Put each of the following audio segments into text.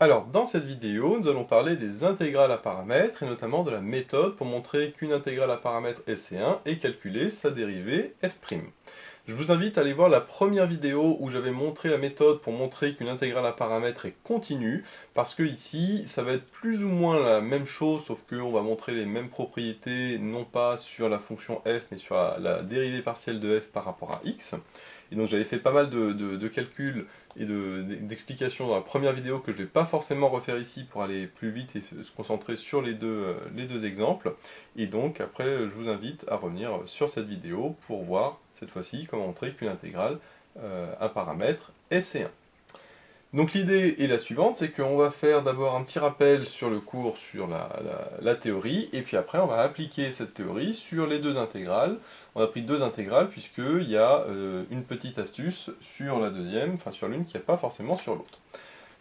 Alors, dans cette vidéo, nous allons parler des intégrales à paramètres et notamment de la méthode pour montrer qu'une intégrale à paramètres SC1 est calculée sa dérivée f'. Je vous invite à aller voir la première vidéo où j'avais montré la méthode pour montrer qu'une intégrale à paramètres est continue, parce que ici, ça va être plus ou moins la même chose, sauf qu'on va montrer les mêmes propriétés, non pas sur la fonction f, mais sur la dérivée partielle de f par rapport à x. Et donc j'avais fait pas mal de calculs et d'explications dans la première vidéo que je ne vais pas forcément refaire ici pour aller plus vite et se concentrer sur les deux exemples. Et donc après je vous invite à revenir sur cette vidéo pour voir cette fois-ci comment montrer qu'une intégrale un paramètre est C1. Donc l'idée est la suivante, c'est qu'on va faire d'abord un petit rappel sur le cours, sur la théorie, et puis après on va appliquer cette théorie sur les deux intégrales. On a pris deux intégrales puisqu'il y a une petite astuce sur la deuxième, enfin sur l'une qui n'est pas forcément sur l'autre.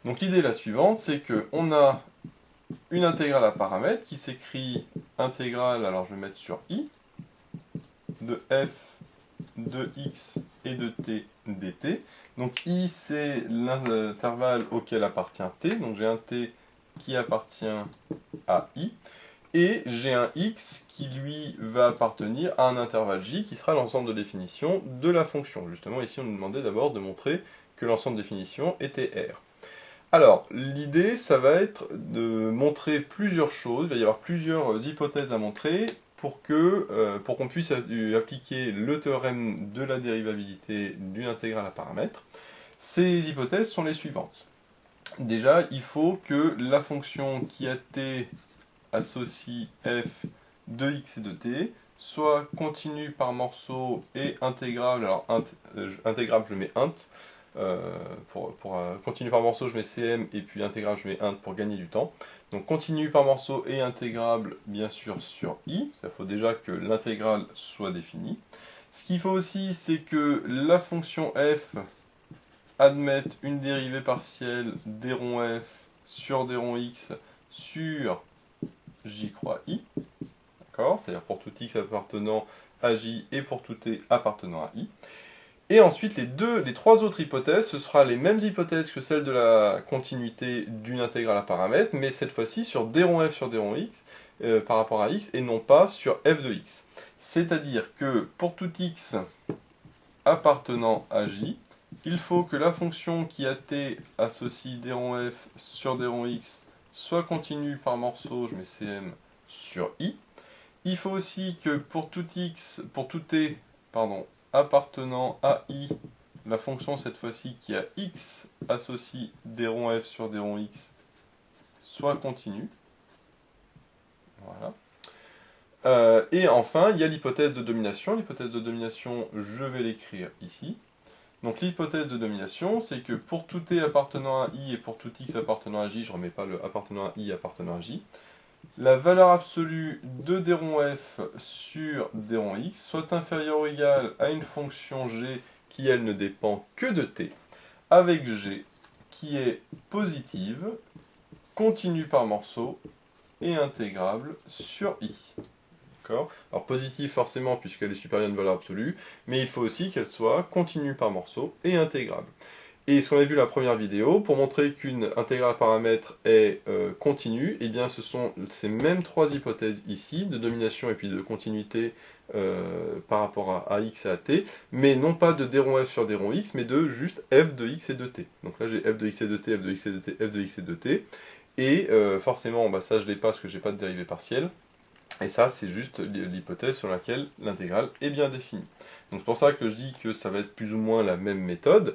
Donc l'idée est la suivante, c'est qu'on a une intégrale à paramètres qui s'écrit intégrale, alors je vais mettre sur i, de f de x et de t dt. Donc i c'est l'intervalle auquel appartient t, donc j'ai un t qui appartient à i, et j'ai un x qui lui va appartenir à un intervalle j qui sera l'ensemble de définition de la fonction. Justement ici on nous demandait d'abord de montrer que l'ensemble de définition était R. Alors, l'idée, ça va être de montrer plusieurs choses, il va y avoir plusieurs hypothèses à montrer pour qu'on puisse appliquer le théorème de la dérivabilité d'une intégrale à paramètres. Ces hypothèses sont les suivantes. Déjà, il faut que la fonction qui a t associe f de x et de t soit continue par morceau et intégrable. Alors, intégrable, je mets int. Pour continue par morceau, je mets cm, et puis intégrable, je mets int pour gagner du temps. Donc continue par morceau et intégrable, bien sûr, sur i. Il faut déjà que l'intégrale soit définie. Ce qu'il faut aussi, c'est que la fonction f admette une dérivée partielle des ronds f sur des ronds x sur j croix i. D'accord? C'est-à-dire pour tout x appartenant à j et pour tout t appartenant à i. Et ensuite, les trois autres hypothèses, ce sera les mêmes hypothèses que celles de la continuité d'une intégrale à paramètres, mais cette fois-ci sur d rond f sur d rond x par rapport à x, et non pas sur f de x. C'est-à-dire que pour tout x appartenant à j, il faut que la fonction qui a t associe d rond f sur d rond x soit continue par morceau, je mets cm, sur i. Il faut aussi que pour tout t, appartenant à i, la fonction cette fois-ci qui a x associe d rond f sur d rond x soit continue. Voilà. Et enfin, il y a l'hypothèse de domination. L'hypothèse de domination, je vais l'écrire ici. Donc l'hypothèse de domination, c'est que pour tout t appartenant à i et pour tout x appartenant à j, je ne remets pas le appartenant à i appartenant à j, la valeur absolue de d rond f sur d rond x soit inférieure ou égale à une fonction g qui, elle, ne dépend que de t, avec g qui est positive, continue par morceau et intégrable sur i. D'accord ? Alors positive forcément puisqu'elle est supérieure à une valeur absolue, mais il faut aussi qu'elle soit continue par morceau et intégrable. Et ce qu'on a vu dans la première vidéo, pour montrer qu'une intégrale à paramètres est continue, eh bien ce sont ces mêmes trois hypothèses ici, de domination et puis de continuité par rapport à x et à t, mais non pas de d rond f sur d rond x, mais de juste f de x et de t. Donc là j'ai f de x et de t, f de x et de t, f de x et de t, et forcément bah, ça je l'ai pas parce que j'ai pas de dérivée partielle, et ça c'est juste l'hypothèse sur laquelle l'intégrale est bien définie. Donc c'est pour ça que je dis que ça va être plus ou moins la même méthode.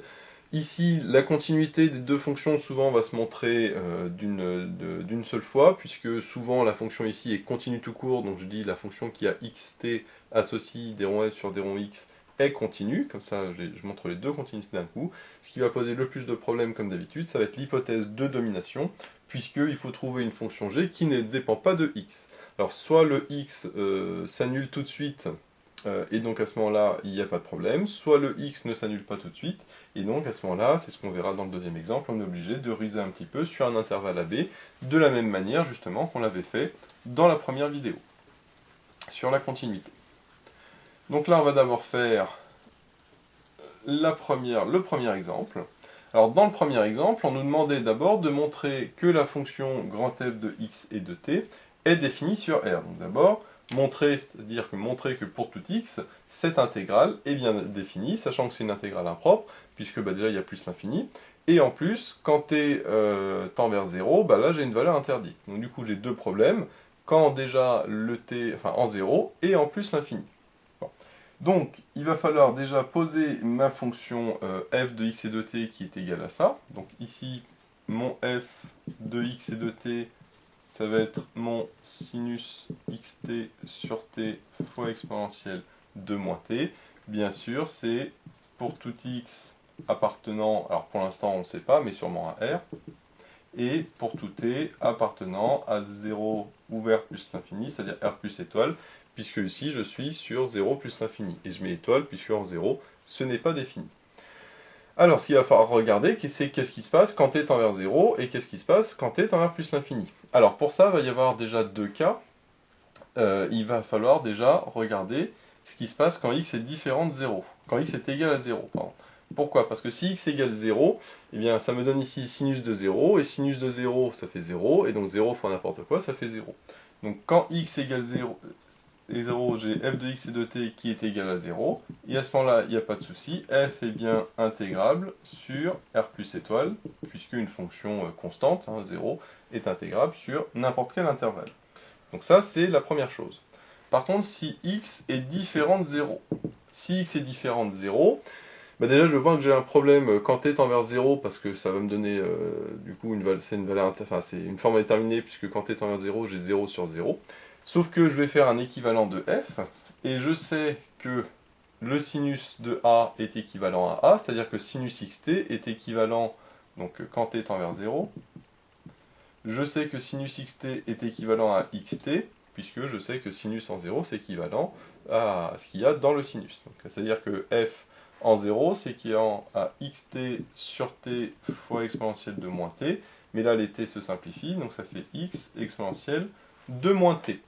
Ici, la continuité des deux fonctions souvent va se montrer d'une seule fois, puisque souvent la fonction ici est continue tout court, donc je dis la fonction qui a xt associe des ronds f sur des ronds x est continue, comme ça je montre les deux continuités d'un coup. Ce qui va poser le plus de problèmes comme d'habitude, ça va être l'hypothèse de domination, puisqu'il faut trouver une fonction g qui ne dépend pas de x. Alors soit le x s'annule tout de suite, et donc à ce moment-là, il n'y a pas de problème, soit le x ne s'annule pas tout de suite, et donc à ce moment-là, c'est ce qu'on verra dans le deuxième exemple, on est obligé de riser un petit peu sur un intervalle AB, de la même manière justement qu'on l'avait fait dans la première vidéo, sur la continuité. Donc là, on va d'abord faire le premier exemple. Alors dans le premier exemple, on nous demandait d'abord de montrer que la fonction grand f de x et de t est définie sur R. Donc d'abord, montrer, c'est-à-dire que montrer que pour tout x, cette intégrale est bien définie, sachant que c'est une intégrale impropre, puisque déjà il y a plus l'infini. Et en plus, quand t tend vers 0, là j'ai une valeur interdite. Donc du coup j'ai deux problèmes, quand déjà le t, enfin en 0, et en plus l'infini. Bon. Donc il va falloir déjà poser ma fonction f de x et de t qui est égale à ça. Donc ici, mon f de x et de t, ça va être mon sinus xt sur t fois exponentielle de moins t. Bien sûr, c'est pour tout x appartenant, alors pour l'instant on ne sait pas, mais sûrement à R, et pour tout t appartenant à 0 ouvert plus l'infini, c'est-à-dire R plus étoile, puisque ici je suis sur 0 plus l'infini, et je mets étoile puisque en 0, ce n'est pas défini. Alors ce qu'il va falloir regarder, c'est qu'est-ce qui se passe quand t tend vers 0, et qu'est-ce qui se passe quand t tend vers plus l'infini. Alors pour ça, il va y avoir déjà deux cas. Il va falloir déjà regarder ce qui se passe quand x est différent de 0, quand x est égal à 0, pardon. Pourquoi? Parce que si x égale 0, eh bien ça me donne ici sinus de 0, et sinus de 0 ça fait 0, et donc 0 fois n'importe quoi ça fait 0. Donc quand x égale 0, j'ai f de x et de t qui est égal à 0, et à ce moment-là il n'y a pas de souci, f est bien intégrable sur r plus étoile, puisque une fonction constante, 0, est intégrable sur n'importe quel intervalle. Donc ça c'est la première chose. Par contre si x est différent de 0, si x est différent de 0, déjà je vois que j'ai un problème quand t tend vers 0 parce que ça va me donner du coup c'est une forme déterminée puisque quand t tend vers 0 j'ai 0 sur 0. Sauf que je vais faire un équivalent de f et je sais que le sinus de a est équivalent à a, c'est-à-dire que sinus xt est équivalent, donc quand t tend vers 0, je sais que sinus xt est équivalent à xt, puisque je sais que sinus en 0 c'est équivalent à ce qu'il y a dans le sinus. C'est-à-dire que f en 0, c'est équivalent à xt sur t fois exponentielle de moins t, mais là les t se simplifient, donc ça fait x exponentielle de moins t.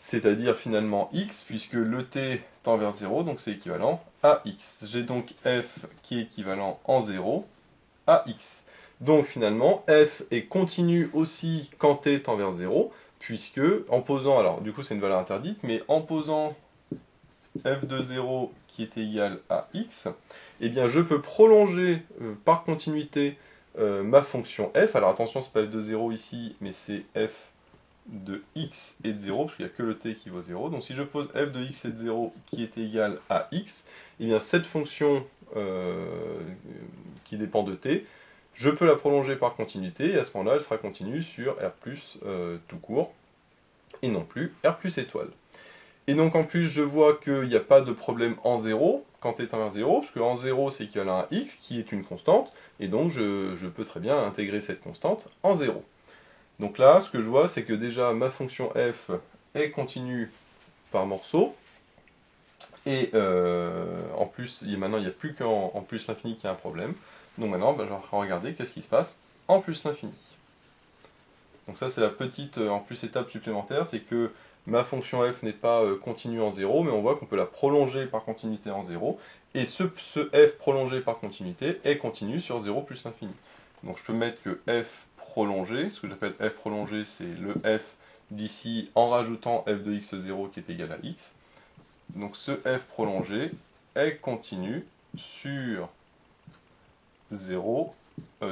C'est-à-dire finalement x, puisque le t tend vers 0, donc c'est équivalent à x. J'ai donc f qui est équivalent en 0 à x. Donc finalement, f est continu aussi quand t tend vers 0, puisque en posant, alors du coup c'est une valeur interdite, mais en posant f de 0 qui est égal à x, eh bien je peux prolonger par continuité ma fonction f. Alors attention, c'est pas f de 0 ici, mais c'est f de x et de 0, parce qu'il n'y a que le t qui vaut 0. Donc si je pose f de x et de 0 qui est égal à x, eh bien cette fonction qui dépend de t, je peux la prolonger par continuité, et à ce moment-là, elle sera continue sur R+, tout court, et non plus R plus étoile. Et donc en plus, je vois qu'il n'y a pas de problème en 0, quand t tend vers 0, parce que en 0, c'est équivalent à x, qui est une constante, et donc je peux très bien intégrer cette constante en 0. Donc là, ce que je vois, c'est que déjà, ma fonction f est continue par morceaux, et en plus, maintenant, il n'y a plus qu'en plus l'infini qui a un problème. Donc maintenant, je vais regarder qu'est-ce qui se passe en plus l'infini. Donc ça, c'est la petite en plus étape supplémentaire, c'est que ma fonction f n'est pas continue en 0, mais on voit qu'on peut la prolonger par continuité en 0, et ce f prolongé par continuité est continu sur 0 plus l'infini. Donc je peux mettre que f prolongé, ce que j'appelle f prolongé, c'est le f d'ici en rajoutant f de x0 qui est égal à x. Donc ce f prolongé est continu sur 0,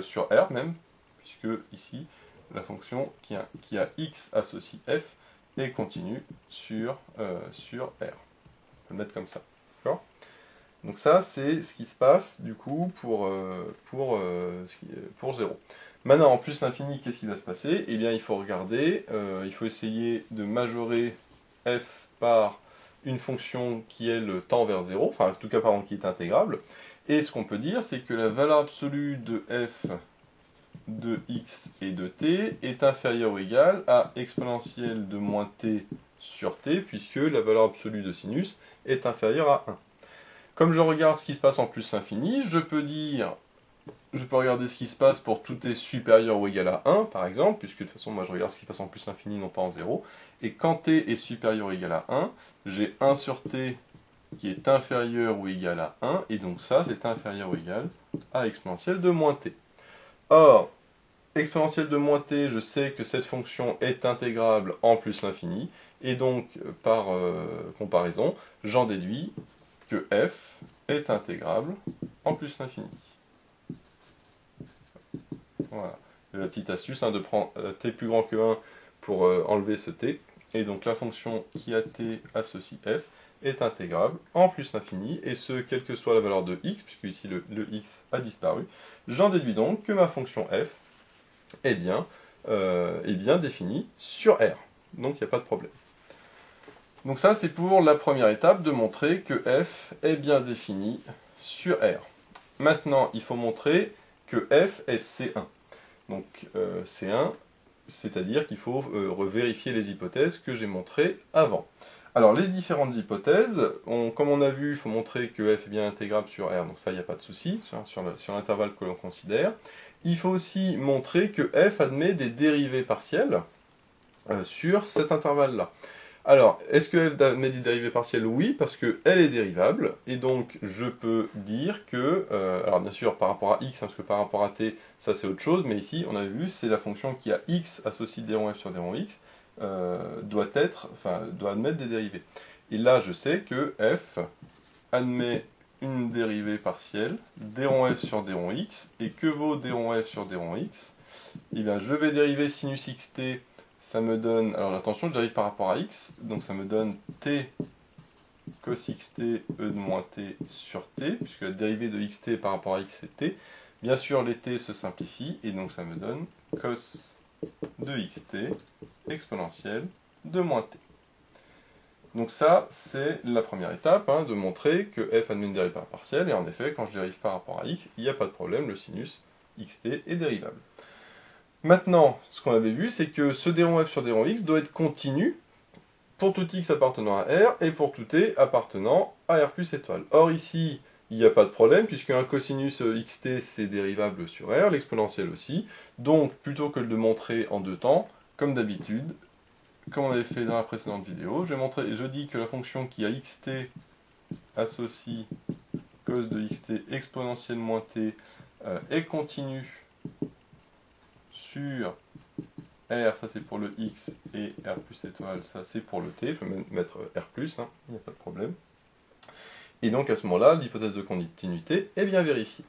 sur R même, puisque ici, la fonction qui a x associe f est continue sur R. On peut le mettre comme ça. D'accord ? Donc ça, c'est ce qui se passe, du coup, pour 0. Maintenant, en plus l'infini, qu'est-ce qui va se passer? Eh bien, il faut regarder, il faut essayer de majorer f par une fonction qui, elle, tend vers 0, enfin, en tout cas, pardon, qui est intégrable. Et ce qu'on peut dire, c'est que la valeur absolue de f de x et de t est inférieure ou égale à exponentielle de moins t sur t, puisque la valeur absolue de sinus est inférieure à 1. Comme je regarde ce qui se passe en plus l'infini, je peux regarder ce qui se passe pour tout t supérieur ou égal à 1, par exemple, puisque de toute façon, moi je regarde ce qui se passe en plus l'infini, non pas en 0. Et quand t est supérieur ou égal à 1, j'ai 1 sur t qui est inférieur ou égal à 1, et donc ça, c'est inférieur ou égal à exponentielle de moins t. Or, exponentielle de moins t, je sais que cette fonction est intégrable en plus l'infini, et donc, par comparaison, j'en déduis que f est intégrable en plus l'infini. Voilà. La petite astuce de prendre t plus grand que 1 pour enlever ce t. Et donc la fonction qui a t à ceci f est intégrable en plus l'infini, et ce, quelle que soit la valeur de x, puisque ici le x a disparu. J'en déduis donc que ma fonction f est bien définie sur R. Donc il n'y a pas de problème. Donc ça, c'est pour la première étape, de montrer que f est bien défini sur R. Maintenant, il faut montrer que f est C1. Donc C1, c'est-à-dire qu'il faut vérifier les hypothèses que j'ai montrées avant. Alors, les différentes hypothèses, comme on a vu, il faut montrer que f est bien intégrable sur R, donc ça, il n'y a pas de souci, sur l'intervalle que l'on considère. Il faut aussi montrer que f admet des dérivées partielles sur cet intervalle-là. Alors, est-ce que f admet des dérivées partielles? Oui, parce qu'elle est dérivable, et donc je peux dire que, alors bien sûr par rapport à x, parce que par rapport à t, ça c'est autre chose, mais ici, on a vu, c'est la fonction qui a x associé d rond f sur d rond x, doit admettre des dérivées. Et là, je sais que f admet une dérivée partielle, d rond f sur d rond x, et que vaut d rond f sur d rond x? Eh bien, je vais dériver sinus xt, ça me donne, alors attention, je dérive par rapport à x, donc ça me donne t cos xt e de moins t sur t, puisque la dérivée de xt par rapport à x c'est t. Bien sûr, les t se simplifient, et donc ça me donne cos de xt exponentielle de moins t. Donc ça, c'est la première étape, de montrer que f admet une dérivée partielle, et en effet, quand je dérive par rapport à x, il n'y a pas de problème, le sinus xt est dérivable. Maintenant, ce qu'on avait vu, c'est que ce d rond f sur d rond x doit être continu pour tout x appartenant à R et pour tout t appartenant à R plus étoile. Or ici, il n'y a pas de problème, puisque un cosinus xt c'est dérivable sur R, l'exponentielle aussi. Donc, plutôt que de le montrer en deux temps, comme d'habitude, comme on avait fait dans la précédente vidéo, je dis que la fonction qui a xt associe cos de xt exponentielle moins t est continue sur R, ça c'est pour le x, et R plus étoile, ça c'est pour le t, je peux même mettre R plus, il n'y a pas de problème. Et donc à ce moment-là, l'hypothèse de continuité est bien vérifiée.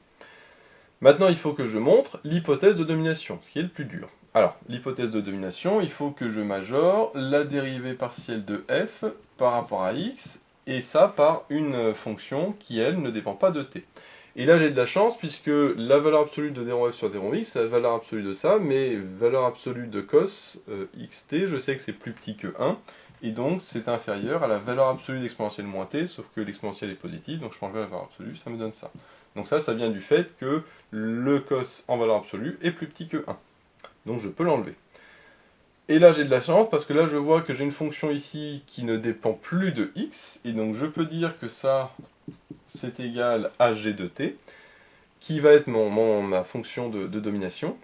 Maintenant, il faut que je montre l'hypothèse de domination, ce qui est le plus dur. Alors, l'hypothèse de domination, il faut que je majore la dérivée partielle de f par rapport à x, et ça par une fonction qui, elle, ne dépend pas de t. Et là, j'ai de la chance, puisque la valeur absolue de d rond f sur d rond x, c'est la valeur absolue de ça, mais valeur absolue de cos xt, je sais que c'est plus petit que 1, et donc c'est inférieur à la valeur absolue d'exponentielle moins t, sauf que l'exponentielle est positive, donc je change la valeur absolue, ça me donne ça. Donc ça vient du fait que le cos en valeur absolue est plus petit que 1. Donc je peux l'enlever. Et là j'ai de la chance, parce que là je vois que j'ai une fonction ici qui ne dépend plus de x, et donc je peux dire que ça, c'est égal à g de t, qui va être ma fonction de domination.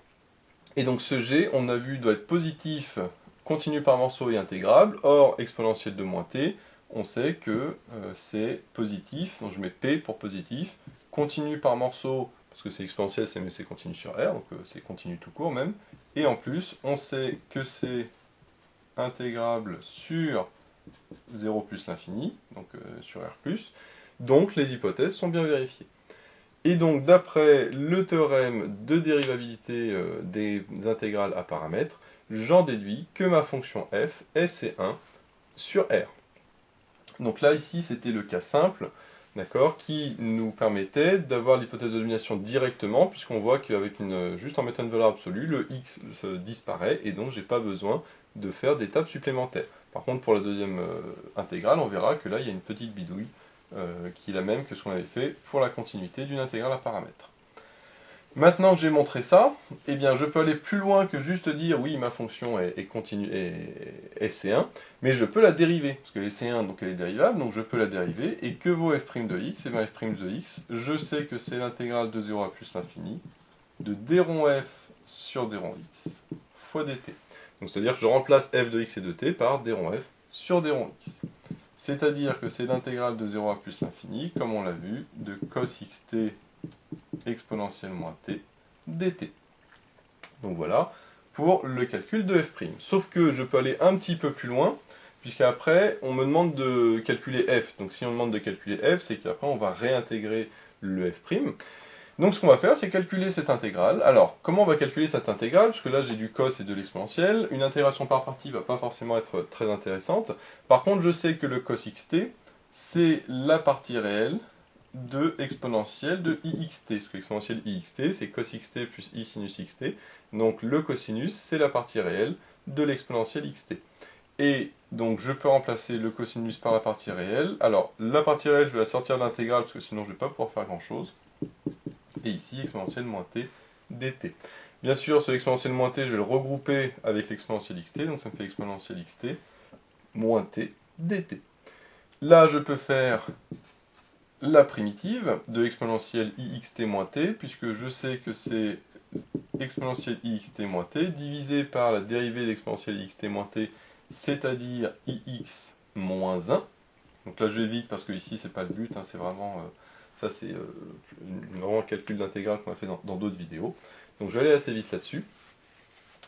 Et donc ce g, on a vu, doit être positif, continu par morceau et intégrable. Or, exponentielle de moins t, on sait que c'est positif, donc je mets p pour positif, continu par morceau, parce que c'est exponentiel, mais c'est continu sur R, donc c'est continu tout court même. Et en plus, on sait que c'est intégrable sur 0 plus l'infini, donc sur R+. Donc les hypothèses sont bien vérifiées. Et donc d'après le théorème de dérivabilité des intégrales à paramètres, j'en déduis que ma fonction f est C1 sur R. Donc là ici c'était le cas simple, d'accord, qui nous permettait d'avoir l'hypothèse de domination directement, puisqu'on voit qu'avec juste en mettant une valeur absolue, le x disparaît, et donc j'ai pas besoin de faire d'étapes supplémentaires. Par contre pour la deuxième intégrale, on verra que là il y a une petite bidouille, qui est la même que ce qu'on avait fait pour la continuité d'une intégrale à paramètres. Maintenant que j'ai montré ça, eh bien je peux aller plus loin que juste dire oui ma fonction est continue est C1, mais je peux la dériver, parce que elle est C1 donc elle est dérivable, donc je peux la dériver, et que vaut f' de x? Et bien f' de x, je sais que c'est l'intégrale de 0 à plus l'infini de d rond f sur d rond x fois dt. Donc c'est-à-dire que je remplace f de x et de t par d rond f sur d rond x. C'est-à-dire que c'est l'intégrale de 0 à plus l'infini, comme on l'a vu, de cos xt exponentielle moins t dt. Donc voilà pour le calcul de f'. Sauf que je peux aller un petit peu plus loin, puisqu'après on me demande de calculer f. Donc si on demande de calculer f, c'est qu'après on va réintégrer le f'. Donc ce qu'on va faire, c'est calculer cette intégrale. Alors, comment on va calculer cette intégrale? Parce que là j'ai du cos et de l'exponentielle. Une intégration par partie va pas forcément être très intéressante. Par contre, je sais que le cos xt, c'est la partie réelle de exponentielle de ixt. Parce que l'exponentielle ixt, c'est cos xt plus i sinus xt. Donc le cosinus, c'est la partie réelle de l'exponentielle xt. Et donc je peux remplacer le cosinus par la partie réelle. Alors, la partie réelle, je vais la sortir de l'intégrale, parce que sinon je ne vais pas pouvoir faire grand-chose. Et ici, exponentielle moins t dt. Bien sûr, ce exponentielle moins t, je vais le regrouper avec l'exponentielle xt, donc ça me fait exponentielle xt moins t dt. Là, je peux faire la primitive de exponentielle ixt moins t, puisque je sais que c'est exponentielle ixt moins t divisé par la dérivée d'exponentielle ixt moins t, c'est-à-dire ix moins 1. Donc là, je vais vite parce que ici, c'est pas le but, hein, c'est vraiment... ça, c'est vraiment un calcul d'intégrale qu'on a fait dans d'autres vidéos. Donc je vais aller assez vite là-dessus.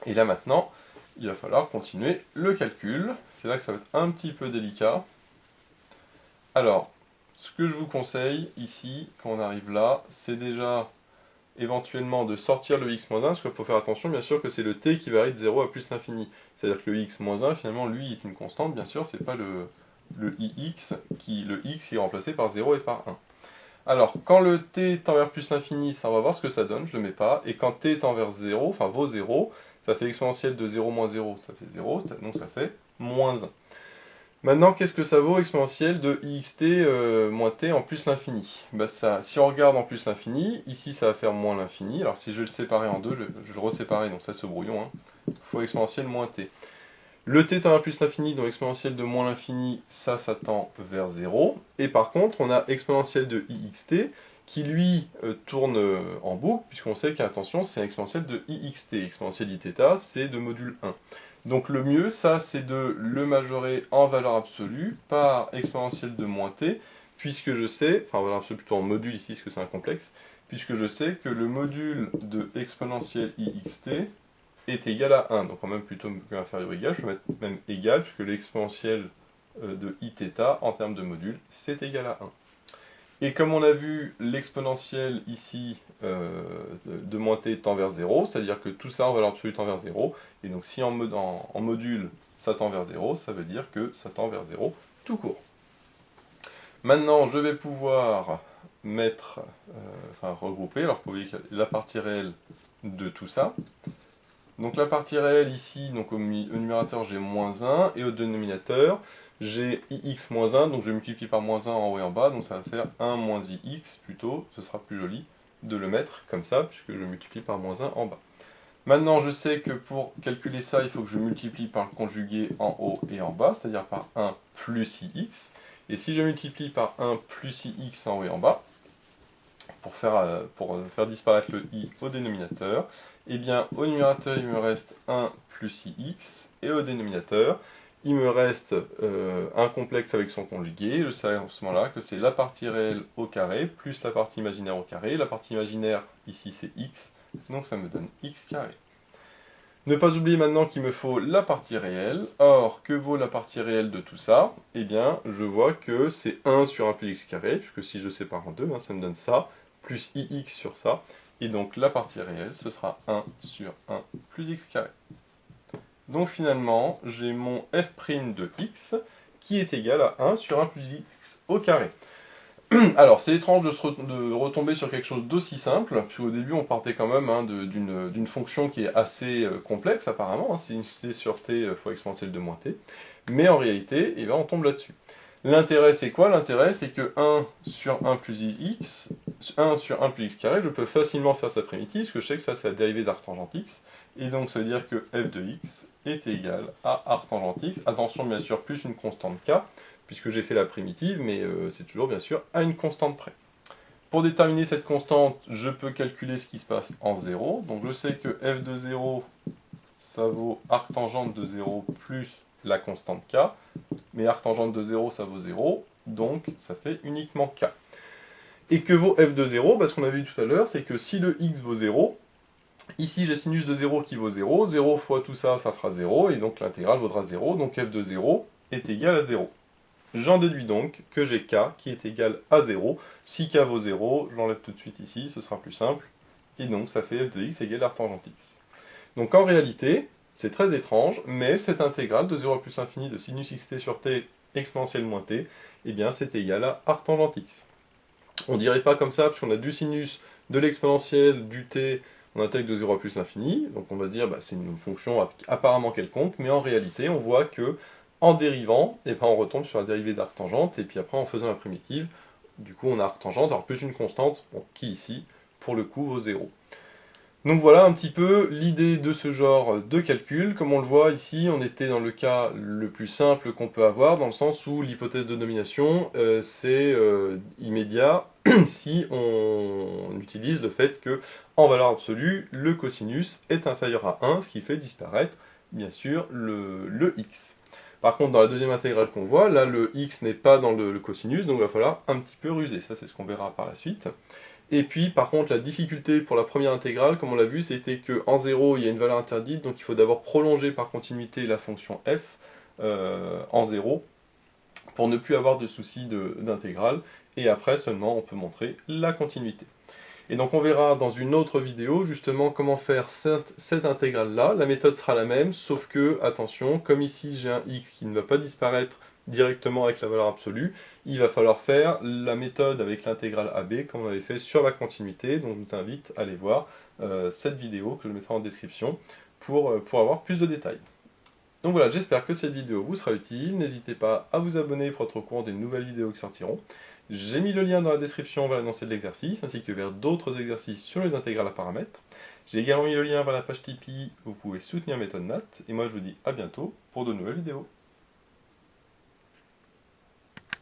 Et là maintenant, il va falloir continuer le calcul. C'est là que ça va être un petit peu délicat. Alors, ce que je vous conseille ici, quand on arrive là, c'est déjà éventuellement de sortir le x-1, parce qu'il faut faire attention bien sûr que c'est le t qui varie de 0 à plus l'infini. C'est-à-dire que le x-1, finalement, lui, est une constante, bien sûr, c'est pas le ix, le x qui est remplacé par 0 et par 1. Alors, quand le t tend vers plus l'infini, ça on va voir ce que ça donne, je ne le mets pas. Et quand t tend vers 0, enfin vaut 0, ça fait exponentielle de 0 moins 0, ça fait 0, donc ça fait moins 1. Maintenant, qu'est-ce que ça vaut exponentielle de ixt moins t en plus l'infini? Si on regarde en plus l'infini, ici ça va faire moins l'infini. Alors si je vais le séparer en deux, je vais le reséparer, donc ça c'est ce brouillon, hein, fois exponentielle moins t. Le t tend vers plus l'infini, donc exponentielle de moins l'infini, ça tend vers 0. Et par contre, on a exponentielle de ixt, qui lui tourne en boucle, puisqu'on sait qu'attention, c'est exponentielle de ixt. Exponentielle d'itheta, c'est de module 1. Donc le mieux, ça, c'est de le majorer en valeur absolue par exponentielle de moins t, puisque je sais, enfin en valeur absolue plutôt en module ici, parce que c'est un complexe, puisque je sais que le module de exponentielle ixt est égal à 1. Donc en même plutôt qu'inférieur ou égal, je peux mettre même égal, puisque l'exponentielle de iθ en termes de module, c'est égal à 1. Et comme on a vu, l'exponentielle ici de moins t tend vers 0, c'est-à-dire que tout ça en valeur absolue tend vers 0, et donc si en module ça tend vers 0, ça veut dire que ça tend vers 0 tout court. Maintenant, je vais pouvoir mettre, regrouper, alors vous voyez la partie réelle de tout ça. Donc la partie réelle ici, donc au numérateur j'ai moins 1, et au dénominateur j'ai ix moins 1, donc je multiplie par moins 1 en haut et en bas, donc ça va faire 1 moins ix plutôt, ce sera plus joli de le mettre comme ça, puisque je multiplie par moins 1 en bas. Maintenant je sais que pour calculer ça, il faut que je multiplie par le conjugué en haut et en bas, c'est-à-dire par 1 plus ix, et si je multiplie par 1 plus ix en haut et en bas, pour faire disparaître le i au dénominateur, et bien au numérateur il me reste 1 plus ix, et au dénominateur il me reste un complexe avec son conjugué. Je sais en ce moment-là que c'est la partie réelle au carré plus la partie imaginaire au carré. La partie imaginaire ici c'est x, donc ça me donne x carré. Ne pas oublier maintenant qu'il me faut la partie réelle. Or, que vaut la partie réelle de tout ça? Eh bien, je vois que c'est 1 sur 1 plus x carré, puisque si je sépare en deux, ça me donne ça, plus ix sur ça. Et donc, la partie réelle, ce sera 1 sur 1 plus x carré. Donc finalement, j'ai mon f' de x qui est égal à 1 sur 1 plus x au carré. Alors, c'est étrange de retomber sur quelque chose d'aussi simple, puisqu'au début, on partait quand même d'une fonction qui est assez complexe, apparemment, c'est une c sur t fois exponentielle de moins t, mais en réalité, eh bien, on tombe là-dessus. L'intérêt, c'est quoi? L'intérêt, c'est que 1 sur 1 plus x, 1 sur 1 plus x carré, je peux facilement faire sa primitive, parce que je sais que ça, c'est la dérivée d'arctangente x, et donc ça veut dire que f de x est égal à arctangente x, attention bien sûr, plus une constante k, puisque j'ai fait la primitive, mais c'est toujours bien sûr à une constante près. Pour déterminer cette constante, je peux calculer ce qui se passe en 0, donc je sais que f de 0, ça vaut arctangente de 0 plus la constante k, mais arctangente de 0, ça vaut 0, donc ça fait uniquement k. Et que vaut f de 0? Parce qu'on a vu tout à l'heure, c'est que si le x vaut 0, ici j'ai sinus de 0 qui vaut 0, 0 fois tout ça, ça fera 0, et donc l'intégrale vaudra 0, donc f de 0 est égal à 0. J'en déduis donc que j'ai k qui est égal à 0. Si k vaut 0, je l'enlève tout de suite ici, ce sera plus simple. Et donc ça fait f de x égale arctangente x. Donc en réalité, c'est très étrange, mais cette intégrale de 0 à plus l'infini de sinus xt sur t exponentielle moins t, eh bien c'est égal à arctangente x. On ne dirait pas comme ça, parce qu'on a du sinus, de l'exponentielle, du t, on intègre de 0 à plus l'infini, donc on va se dire bah, c'est une fonction apparemment quelconque, mais en réalité on voit que en dérivant, et ben on retombe sur la dérivée d'arctangente, et puis après en faisant la primitive, du coup on a arctangente, alors plus une constante, bon, qui ici, pour le coup, vaut 0. Donc voilà un petit peu l'idée de ce genre de calcul. Comme on le voit ici, on était dans le cas le plus simple qu'on peut avoir, dans le sens où l'hypothèse de nomination, c'est immédiat si on utilise le fait que, en valeur absolue, le cosinus est inférieur à 1, ce qui fait disparaître, bien sûr, le x. Par contre, dans la deuxième intégrale qu'on voit, là, le x n'est pas dans le cosinus, donc il va falloir un petit peu ruser. Ça, c'est ce qu'on verra par la suite. Et puis, par contre, la difficulté pour la première intégrale, comme on l'a vu, c'était qu'en 0, il y a une valeur interdite, donc il faut d'abord prolonger par continuité la fonction f en 0, pour ne plus avoir de soucis d'intégrale, et après seulement on peut montrer la continuité. Et donc on verra dans une autre vidéo justement comment faire cette intégrale-là. La méthode sera la même, sauf que, attention, comme ici j'ai un x qui ne va pas disparaître directement avec la valeur absolue, il va falloir faire la méthode avec l'intégrale AB comme on avait fait sur la continuité. Donc je vous invite à aller voir cette vidéo que je mettrai en description pour avoir plus de détails. Donc voilà, j'espère que cette vidéo vous sera utile. N'hésitez pas à vous abonner pour être au courant des nouvelles vidéos qui sortiront. J'ai mis le lien dans la description vers l'énoncé de l'exercice, ainsi que vers d'autres exercices sur les intégrales à paramètres. J'ai également mis le lien vers la page Tipeee où vous pouvez soutenir MethodeMath. Et moi je vous dis à bientôt pour de nouvelles vidéos.